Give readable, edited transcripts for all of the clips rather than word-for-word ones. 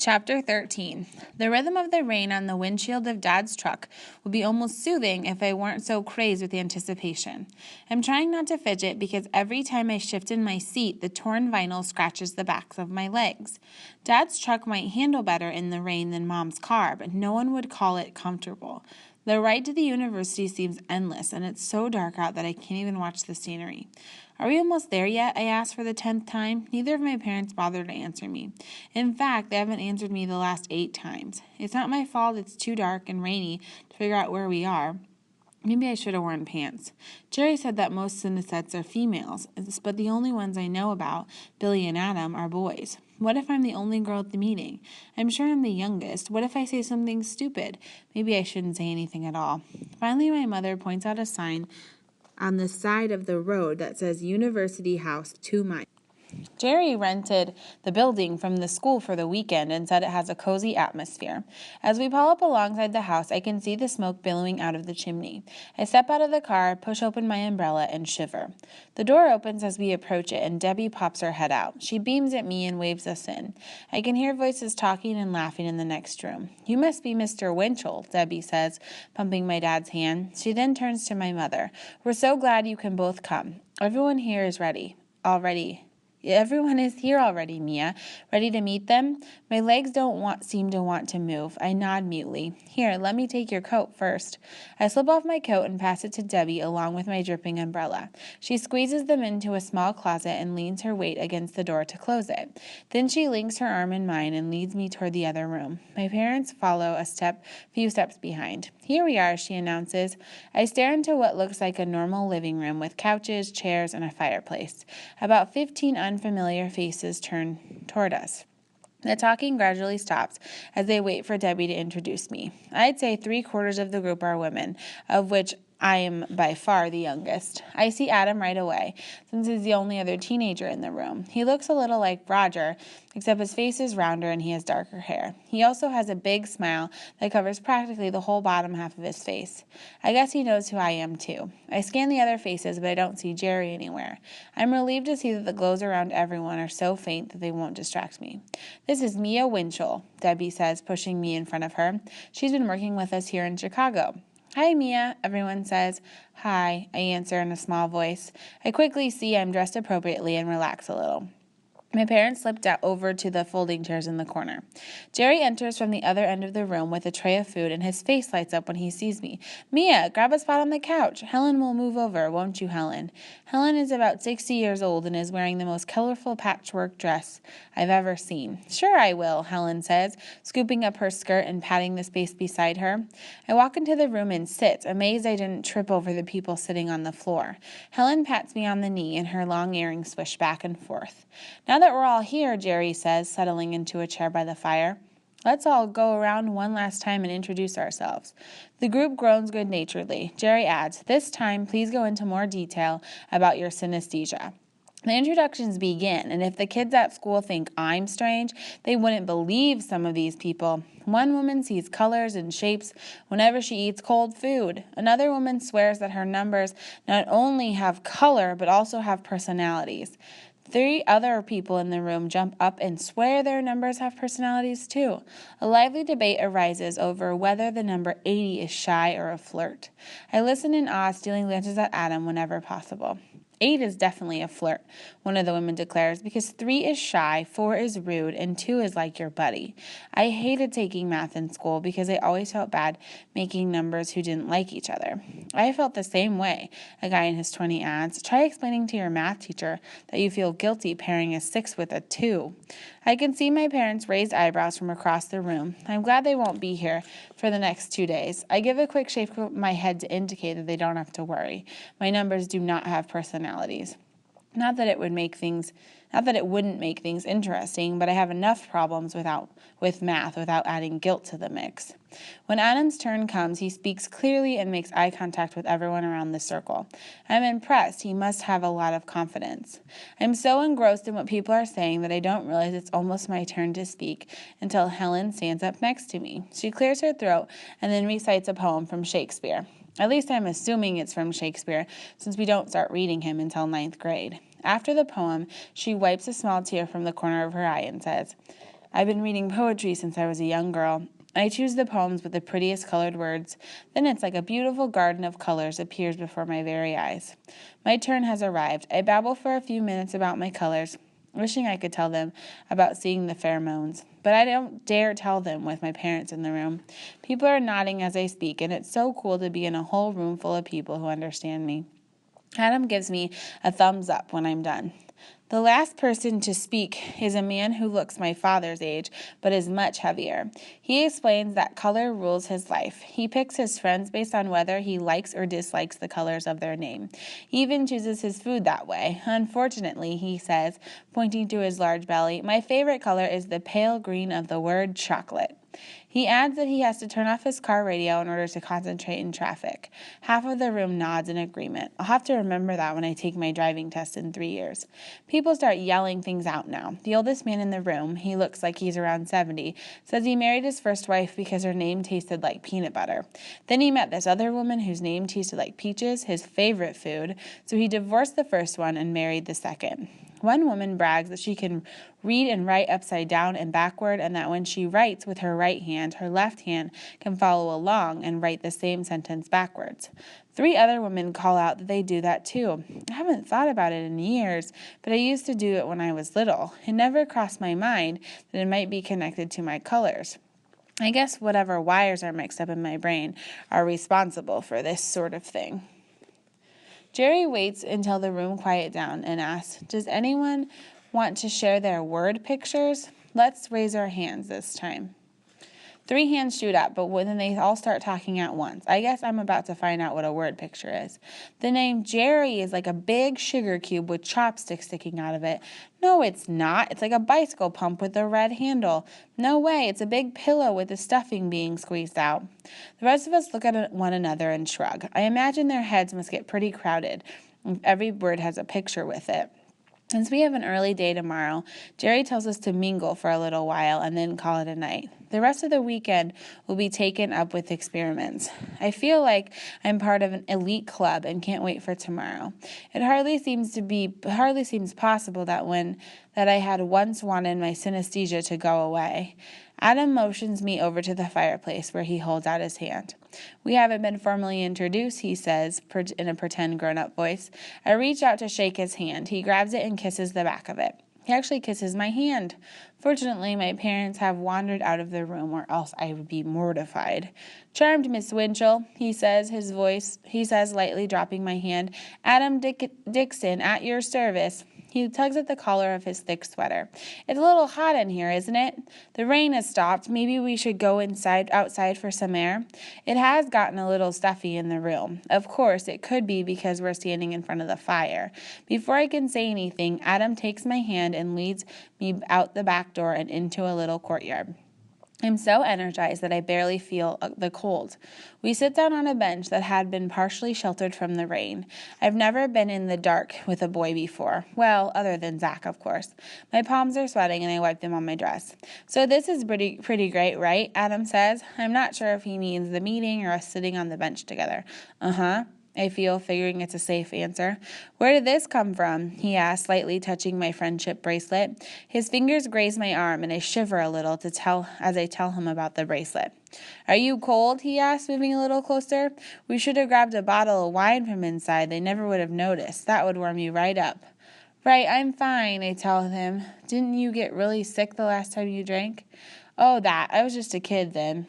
Chapter 13. The rhythm of the rain on the windshield of Dad's truck would be almost soothing if I weren't so crazed with anticipation. I'm trying not to fidget because every time I shift in my seat, the torn vinyl scratches the backs of my legs. Dad's truck might handle better in the rain than Mom's car, but no one would call it comfortable. The ride to the university seems endless, and it's so dark out that I can't even watch the scenery. Are we almost there yet? I asked for the 10th time. Neither of my parents bothered to answer me. In fact, they haven't answered me the last 8 times. It's not my fault it's too dark and rainy to figure out where we are. Maybe I should have worn pants. Jerry said that most synesthetes are females, but the only ones I know about, Billy and Adam, are boys. What if I'm the only girl at the meeting? I'm sure I'm the youngest. What if I say something stupid? Maybe I shouldn't say anything at all. Finally, my mother points out a sign on the side of the road that says University House 2 miles. Jerry rented the building from the school for the weekend and said it has a cozy atmosphere. As we pull up alongside the house, I can see the smoke billowing out of the chimney. I step out of the car, push open my umbrella, and shiver. The door opens as we approach it, and Debbie pops her head out. She beams at me and waves us in. I can hear voices talking and laughing in the next room. "You must be Mr. Winchell," Debbie says, pumping my dad's hand. She then turns to my mother. "We're so glad you can both come. Everyone here is ready. Everyone is here already, Mia. Ready to meet them? My legs don't seem to want to move. I nod mutely. Here, let me take your coat first. I slip off my coat and pass it to Debbie along with my dripping umbrella. She squeezes them into a small closet and leans her weight against the door to close it. Then she links her arm in mine and leads me toward the other room. My parents follow few steps behind. Here we are, she announces. I stare into what looks like a normal living room with couches, chairs, and a fireplace. About 15 unfamiliar faces turn toward us. The talking gradually stops as they wait for Debbie to introduce me. I'd say 3/4 of the group are women, of which I am by far the youngest. I see Adam right away, since he's the only other teenager in the room. He looks a little like Roger, except his face is rounder and he has darker hair. He also has a big smile that covers practically the whole bottom half of his face. I guess he knows who I am too. I scan the other faces, but I don't see Jerry anywhere. I'm relieved to see that the glows around everyone are so faint that they won't distract me. "This is Mia Winchell," Debbie says, pushing me in front of her. "She's been working with us here in Chicago." "Hi, Mia," everyone says. "Hi," I answer in a small voice. I quickly see I'm dressed appropriately and relax a little. My parents slipped over to the folding chairs in the corner. Jerry enters from the other end of the room with a tray of food, and his face lights up when he sees me. "Mia, grab a spot on the couch. Helen will move over, won't you, Helen?" Helen is about 60 years old and is wearing the most colorful patchwork dress I've ever seen. "Sure I will," Helen says, scooping up her skirt and patting the space beside her. I walk into the room and sit, amazed I didn't trip over the people sitting on the floor. Helen pats me on the knee, and her long earrings swish back and forth. "Now that we're all here," Jerry says, settling into a chair by the fire, "let's all go around one last time and introduce ourselves." The group groans good-naturedly. Jerry adds, "This time, please go into more detail about your synesthesia." The introductions begin, and if the kids at school think I'm strange, they wouldn't believe some of these people. One woman sees colors and shapes whenever she eats cold food. Another woman swears that her numbers not only have color, but also have personalities. 3 other people in the room jump up and swear their numbers have personalities too. A lively debate arises over whether the number 80 is shy or a flirt. I listen in awe, stealing glances at Adam whenever possible. 8 is definitely a flirt, one of the women declares, because 3 is shy, 4 is rude, and 2 is like your buddy. I hated taking math in school because I always felt bad making numbers who didn't like each other. I felt the same way, a guy in his 20s adds. Try explaining to your math teacher that you feel guilty pairing a 6 with a 2. I can see my parents' raised eyebrows from across the room. I'm glad they won't be here for the next 2 days. I give a quick shake of my head to indicate that they don't have to worry. My numbers do not have personalities. Not that it wouldn't make things interesting, but I have enough problems with math without adding guilt to the mix. When Adam's turn comes, he speaks clearly and makes eye contact with everyone around the circle. I'm impressed. He must have a lot of confidence. I'm so engrossed in what people are saying that I don't realize it's almost my turn to speak until Helen stands up next to me. She clears her throat and then recites a poem from Shakespeare. At least I'm assuming it's from Shakespeare, since we don't start reading him until 9th grade. 9th grade. After the poem, she wipes a small tear from the corner of her eye and says, "I am so glad you can come. It's been so long since I heard you read. It makes me feel so happy." She then turns to Jerry and says, "Now, Jerry, let's I've been reading poetry since I was a young girl. I choose the poems with the prettiest colored words. Then it's like a beautiful garden of colors appears before my very eyes. My turn has arrived. I babble for a few minutes about my colors, wishing I could tell them about seeing the pheromones. But I don't dare tell them with my parents in the room. People are nodding as I speak, and it's so cool to be in a whole room full of people who understand me. Adam gives me a thumbs up when I'm done. The last person to speak is a man who looks my father's age, but is much heavier. He explains that color rules his life. He picks his friends based on whether he likes or dislikes the colors of their name. He even chooses his food that way. Unfortunately, he says, pointing to his large belly, my favorite color is the pale green of the word chocolate. He adds that he has to turn off his car radio in order to concentrate in traffic. Half of the room nods in agreement. I'll have to remember that when I take my driving test in 3 years. People start yelling things out now. The oldest man in the room, he looks like he's around 70, says he married his first wife because her name tasted like peanut butter. Then he met this other woman whose name tasted like peaches, his favorite food, so he divorced the first one and married the second. One woman brags that she can read and write upside down and backward, and that when she writes with her right hand, her left hand can follow along and write the same sentence backwards. 3 other women call out that they do that too. I haven't thought about it in years, but I used to do it when I was little. It never crossed my mind that it might be connected to my colors. I guess whatever wires are mixed up in my brain are responsible for this sort of thing. Jerry waits until the room quiets down and asks, does anyone want to share their word pictures? Let's raise our hands this time. 3 hands shoot up, but then they all start talking at once. I guess I'm about to find out what a word picture is. The name Jerry is like a big sugar cube with chopsticks sticking out of it. No, it's not. It's like a bicycle pump with a red handle. No way. It's a big pillow with the stuffing being squeezed out. The rest of us look at one another and shrug. I imagine their heads must get pretty crowded if every word has a picture with it. Since we have an early day tomorrow, Jerry tells us to mingle for a little while and then call it a night. The rest of the weekend will be taken up with experiments. I feel like I'm part of an elite club and can't wait for tomorrow. It hardly seems possible that I had once wanted my synesthesia to go away. Adam motions me over to the fireplace where he holds out his hand. We haven't been formally introduced, he says in a pretend grown-up voice. I reach out to shake his hand. He grabs it and kisses the back of it. He actually kisses my hand. Fortunately, my parents have wandered out of the room, or else I would be mortified. Charmed, Miss Winchell, he says, lightly dropping my hand. Adam Dixon, at your service. He tugs at the collar of his thick sweater. It's a little hot in here, isn't it? The rain has stopped. Maybe we should go outside for some air. It has gotten a little stuffy in the room. Of course, it could be because we're standing in front of the fire. Before I can say anything, Adam takes my hand and leads me out the back door and into a little courtyard. I'm so energized that I barely feel the cold. We sit down on a bench that had been partially sheltered from the rain. I've never been in the dark with a boy before. Well, other than Zach, of course. My palms are sweating and I wipe them on my dress. So this is pretty great, right? Adam says. I'm not sure if he means the meeting or us sitting on the bench together. Uh-huh. I feel, figuring it's a safe answer. Where did this come from? He asks, slightly touching my friendship bracelet. His fingers graze my arm, and I shiver a little as I tell him about the bracelet. Are you cold? He asks, moving a little closer. We should have grabbed a bottle of wine from inside. They never would have noticed. That would warm you right up. Right, I'm fine, I tell him. Didn't you get really sick the last time you drank? Oh, that. I was just a kid then.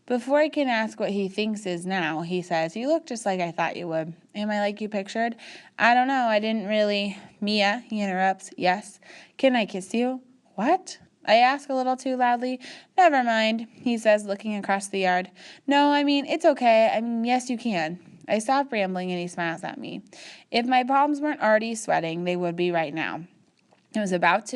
Before I can ask what he thinks is now, he says, you look just like I thought you would. Am I like you pictured? I don't know, I didn't really. Mia, he interrupts. Yes. Can I kiss you? What? I ask a little too loudly. Never mind, he says, looking across the yard. No, it's okay. Yes, you can. I stop rambling and he smiles at me. If my palms weren't already sweating, they would be right now. It was about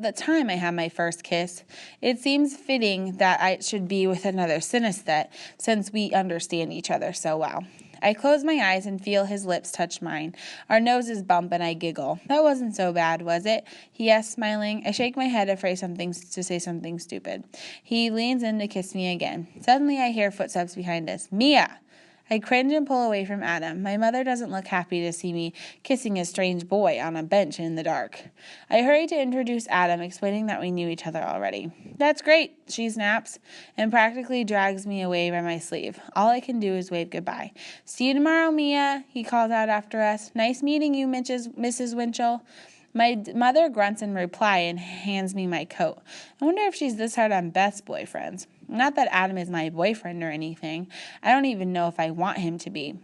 the time I had my first kiss. It seems fitting that I should be with another synesthete, since we understand each other so well. I close my eyes and feel his lips touch mine. Our noses bump and I giggle. That wasn't so bad, was it? He asks, smiling. I shake my head, afraid to say something stupid. He leans in to kiss me again. Suddenly I hear footsteps behind us. Mia! I cringe and pull away from Adam. My mother doesn't look happy to see me kissing a strange boy on a bench in the dark. I hurry to introduce Adam, explaining that we knew each other already. That's great, she snaps, and practically drags me away by my sleeve. All I can do is wave goodbye. See you tomorrow, Mia, he calls out after us. Nice meeting you, Mrs. Winchell. My mother grunts in reply and hands me my coat. I wonder if she's this hard on Beth's boyfriends. Not that Adam is my boyfriend or anything. I don't even know if I want him to be.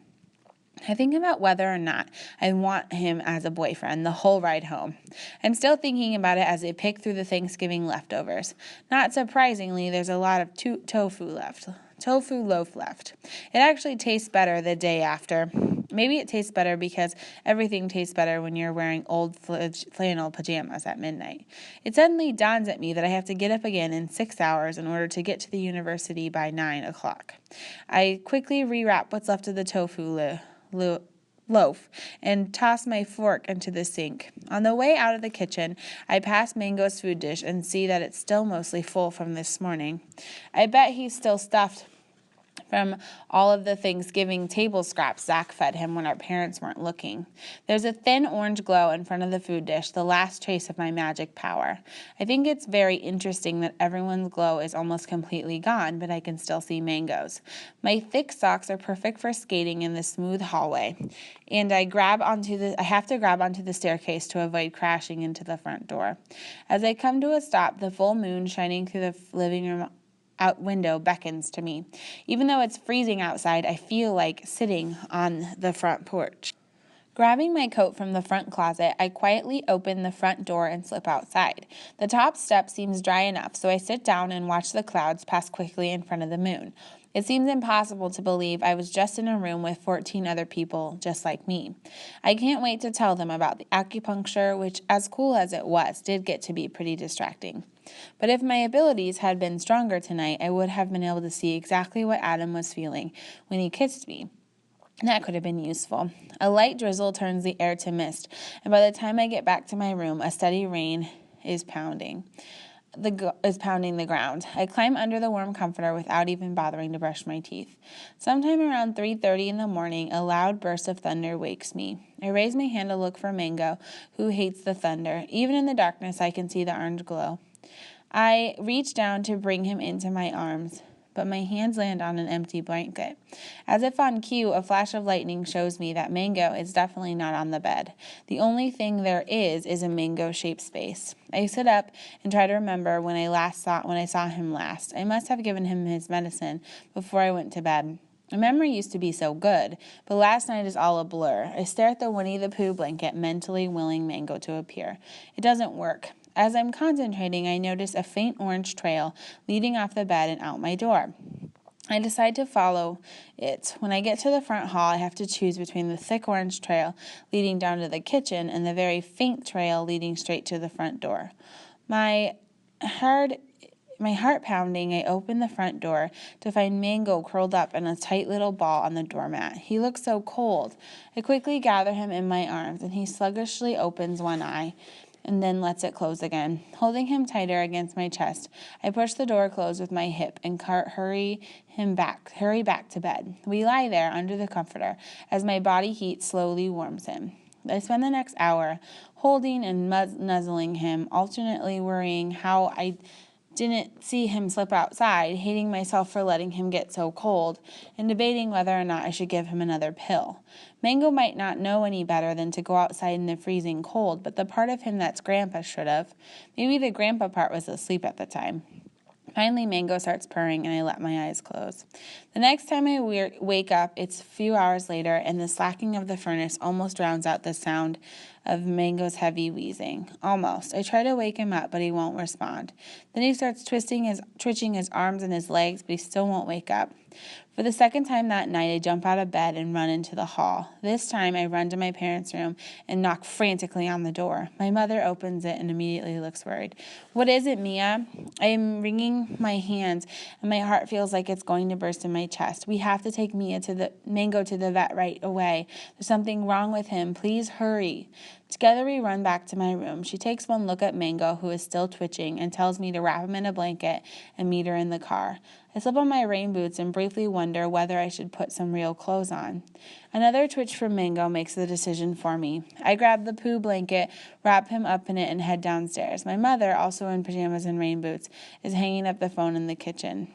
I think about whether or not I want him as a boyfriend the whole ride home. I'm still thinking about it as I pick through the Thanksgiving leftovers. Not surprisingly, there's a lot of tofu loaf left. It actually tastes better the day after. Maybe it tastes better because everything tastes better when you're wearing old flannel pajamas at midnight. It suddenly dawns at me that I have to get up again in 6 hours in order to get to the university by 9 o'clock. I quickly rewrap what's left of the tofu loaf and toss my fork into the sink. On the way out of the kitchen, I pass Mango's food dish and see that it's still mostly full from this morning. I bet he's still stuffed from all of the Thanksgiving table scraps Zach fed him when our parents weren't looking. There's a thin orange glow in front of the food dish, the last trace of my magic power. I think it's very interesting that everyone's glow is almost completely gone, but I can still see Mango's. My thick socks are perfect for skating in the smooth hallway, and I have to grab onto the staircase to avoid crashing into the front door. As I come to a stop, the full moon shining through the living room window beckons to me. Even though it's freezing outside, I feel like sitting on the front porch. Grabbing my coat from the front closet, I quietly open the front door and slip outside. The top step seems dry enough, so I sit down and watch the clouds pass quickly in front of the moon. It seems impossible to believe I was just in a room with 14 other people just like me. I can't wait to tell them about the acupuncture, which, as cool as it was, did get to be pretty distracting. But if my abilities had been stronger tonight, I would have been able to see exactly what Adam was feeling when he kissed me. That could have been useful. A light drizzle turns the air to mist, and by the time I get back to my room, a steady rain is pounding the ground. I climb under the warm comforter without even bothering to brush my teeth. Sometime around 3:30 in the morning, a loud burst of thunder wakes me. I raise my hand to look for Mango, who hates the thunder. Even in the darkness, I can see the orange glow. I reach down to bring him into my arms, but my hands land on an empty blanket. As if on cue, a flash of lightning shows me that Mango is definitely not on the bed. The only thing there is a mango-shaped space. I sit up and try to remember when I saw him last. I must have given him his medicine before I went to bed. My memory used to be so good, but last night is all a blur. I stare at the Winnie the Pooh blanket, mentally willing Mango to appear. It doesn't work. As I'm concentrating, I notice a faint orange trail leading off the bed and out my door. I decide to follow it. When I get to the front hall, I have to choose between the thick orange trail leading down to the kitchen and the very faint trail leading straight to the front door. My heart pounding, I open the front door to find Mango curled up in a tight little ball on the doormat. He looks so cold. I quickly gather him in my arms, and he sluggishly opens one eye and then lets it close again. Holding him tighter against my chest, I push the door closed with my hip and hurry back to bed. We lie there under the comforter as my body heat slowly warms him. I spend the next hour holding and nuzzling him, alternately worrying how I didn't see him slip outside, hating myself for letting him get so cold, and debating whether or not I should give him another pill. Mango might not know any better than to go outside in the freezing cold, but the part of him that's Grandpa should have. Maybe the Grandpa part was asleep at the time. Finally, Mango starts purring, and I let my eyes close. The next time I wake up, it's a few hours later, and the slacking of the furnace almost drowns out the sound of Mango's heavy wheezing. Almost. I try to wake him up, but he won't respond. Then he starts twitching his arms and his legs, but he still won't wake up. For the second time that night, I jump out of bed and run into the hall. This time, I run to my parents' room and knock frantically on the door. My mother opens it and immediately looks worried. "What is it, Mia?" I am wringing my hands, and my heart feels like it's going to burst in my chest. "We have to take Mango to the vet right away. There's something wrong with him. Please hurry." Together we run back to my room. She takes one look at Mango, who is still twitching, and tells me to wrap him in a blanket and meet her in the car. I slip on my rain boots and briefly wonder whether I should put some real clothes on. Another twitch from Mango makes the decision for me. I grab the poo blanket, wrap him up in it, and head downstairs. My mother, also in pajamas and rain boots, is hanging up the phone in the kitchen.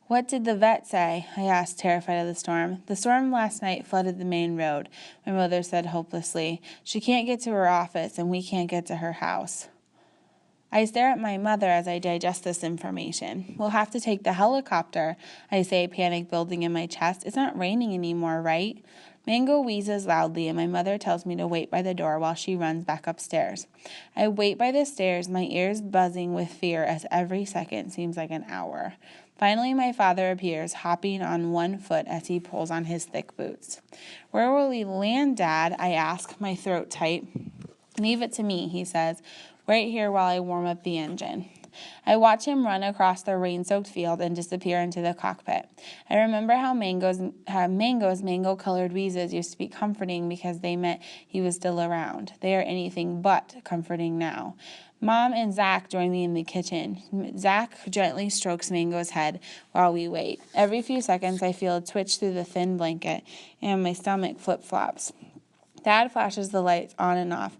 "What did the vet say?" I asked, terrified of the storm. "The storm last night flooded the main road," my mother said hopelessly. "She can't get to her office, and we can't get to her house." I stare at my mother as I digest this information. "We'll have to take the helicopter," I say, panic building in my chest. "It's not raining anymore, right?" Mango wheezes loudly, and my mother tells me to wait by the door while she runs back upstairs. I wait by the stairs, my ears buzzing with fear as every second seems like an hour. Finally, my father appears, hopping on one foot as he pulls on his thick boots. "Where will we land, Dad?" I ask, my throat tight. "Leave it to me," he says. "Right here while I warm up the engine." I watch him run across the rain-soaked field and disappear into the cockpit. I remember how Mango's mango-colored wheezes used to be comforting because they meant he was still around. They are anything but comforting now. Mom and Zach join me in the kitchen. Zach gently strokes Mango's head while we wait. Every few seconds, I feel a twitch through the thin blanket, and my stomach flip-flops. Dad flashes the lights on and off,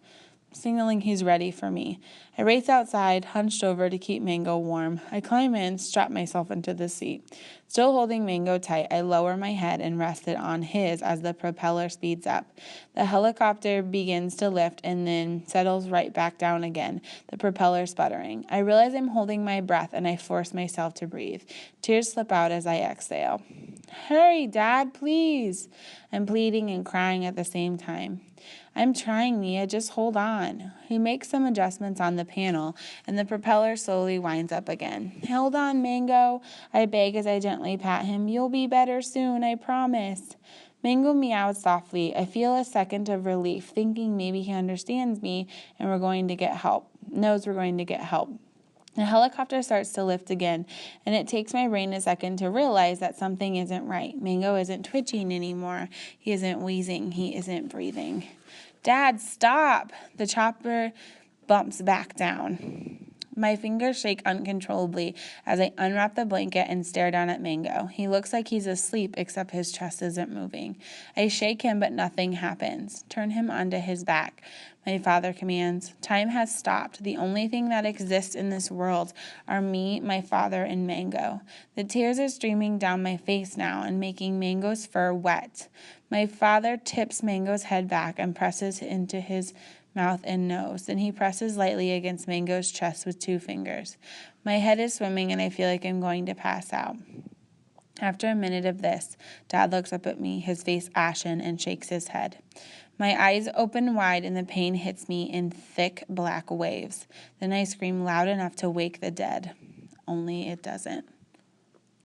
signaling he's ready for me. I race outside, hunched over to keep Mango warm. I climb in, strap myself into the seat. Still holding Mango tight, I lower my head and rest it on his as the propeller speeds up. The helicopter begins to lift and then settles right back down again, the propeller sputtering. I realize I'm holding my breath and I force myself to breathe. Tears slip out as I exhale. "Hurry, Dad, please!" I'm pleading and crying at the same time. "I'm trying, Nia, just hold on." He makes some adjustments on the panel, and the propeller slowly winds up again. "Hold on, Mango," I beg as I gently pat him. "You'll be better soon, I promise." Mango meows softly. I feel a second of relief, thinking maybe he understands me and knows we're going to get help. The helicopter starts to lift again, and it takes my brain a second to realize that something isn't right. Mango isn't twitching anymore. He isn't wheezing. He isn't breathing. "Dad, stop!" The chopper bumps back down. My fingers shake uncontrollably as I unwrap the blanket and stare down at Mango. He looks like he's asleep, except his chest isn't moving. I shake him, but nothing happens. "Turn him onto his back," my father commands. Time has stopped. The only thing that exists in this world are me, my father, and Mango. The tears are streaming down my face now and making Mango's fur wet. My father tips Mango's head back and presses into his mouth and nose. Then he presses lightly against Mango's chest with 2 fingers. My head is swimming and I feel like I'm going to pass out. After a minute of this, Dad looks up at me, his face ashen, and shakes his head. My eyes open wide and the pain hits me in thick black waves. Then I scream loud enough to wake the dead. Only it doesn't.